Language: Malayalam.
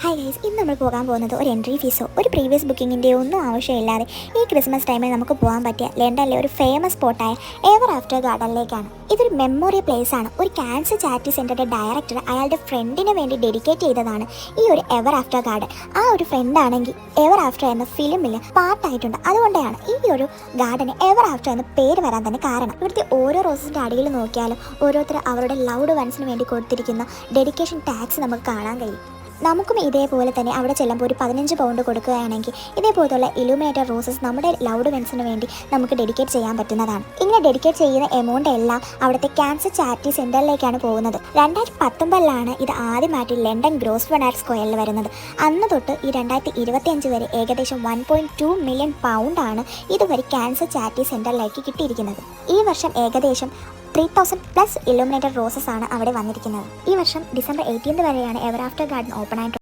ഹായ് ഗൈസ്, ഇന്ന് നമ്മൾ പോകാൻ പോകുന്നത് ഒരു എൻട്രി ഫീസോ ഒരു പ്രീവിയസ് ബുക്കിങ്ങിൻ്റെയോ ഒന്നും ആവശ്യമില്ലാതെ ഈ ക്രിസ്മസ് ടൈമിൽ നമുക്ക് പോകാൻ പറ്റിയ ലണ്ടനിലെ ഒരു ഫേമസ് സ്പോട്ടായ എവർ ആഫ്റ്റർ ഗാർഡനിലേക്കാണ്. ഇതൊരു മെമ്മോറിയൽ പ്ലേസ് ആണ്. ഒരു ക്യാൻസർ ചാരിറ്റി സെൻ്ററിൻ്റെ ഡയറക്ടർ അയാളുടെ ഫ്രണ്ടിന് വേണ്ടി ഡെഡിക്കേറ്റ് ചെയ്തതാണ് ഈ ഒരു എവർ ആഫ്റ്റർ ഗാർഡൻ. ആ ഒരു ഫ്രണ്ടാണെങ്കിൽ എവർ ആഫ്റ്റർ എന്ന ഫിലിമിൽ പാർട്ടായിട്ടുണ്ട്. അതുകൊണ്ടാണ് ഈ ഒരു ഗാർഡന് എവർ ആഫ്റ്റർ എന്ന പേര് വരാൻ തന്നെ കാരണം. ഇവിടുത്തെ ഓരോ റോസസിൻ്റെ അടിയിൽ നോക്കിയാലും ഓരോരുത്തർ അവരുടെ ലൗഡ് വൺസിന് വേണ്ടി കൊടുത്തിരിക്കുന്ന ഡെഡിക്കേഷൻ ടാഗ്സ് നമുക്ക് കാണാൻ കഴിയും. നമുക്കും ഇതേപോലെ തന്നെ അവിടെ ചെല്ലുമ്പോൾ ഒരു 15 പൗണ്ട് കൊടുക്കുകയാണെങ്കിൽ ഇതേപോലെയുള്ള ഇലുമിനേറ്റഡ് റോസസ് നമ്മുടെ ലൗഡ് വെൻസിന് വേണ്ടി നമുക്ക് ഡെഡിക്കേറ്റ് ചെയ്യാൻ പറ്റുന്നതാണ്. ഇങ്ങനെ ഡെഡിക്കേറ്റ് ചെയ്യുന്ന എമൗണ്ട് എല്ലാം അവിടുത്തെ ക്യാൻസർ ചാരിറ്റി സെൻ്ററിലേക്കാണ് പോകുന്നത്. 2019 ഇത് ആദ്യമായിട്ട് ലണ്ടൻ ഗ്രോസ്വെനർ സ്ക്വയറിൽ വരുന്നത്. അന്ന് തൊട്ട് ഈ 2025 വരെ ഏകദേശം 1.2 മില്യൺ പൗണ്ടാണ് ഇതുവരെ ക്യാൻസർ ചാരിറ്റി സെൻ്ററിലേക്ക് കിട്ടിയിരിക്കുന്നത്. ഈ വർഷം ഏകദേശം 3000+ ഇലുമിനേറ്റഡ് റോസസ് ആണ് അവിടെ വന്നിരിക്കുന്നത്. ഈ വർഷം ഡിസംബർ 18 വരെയാണ് എവർ ആഫ്റ്റർ ഗാർഡൻ ഓപ്പൺ ആയിട്ട്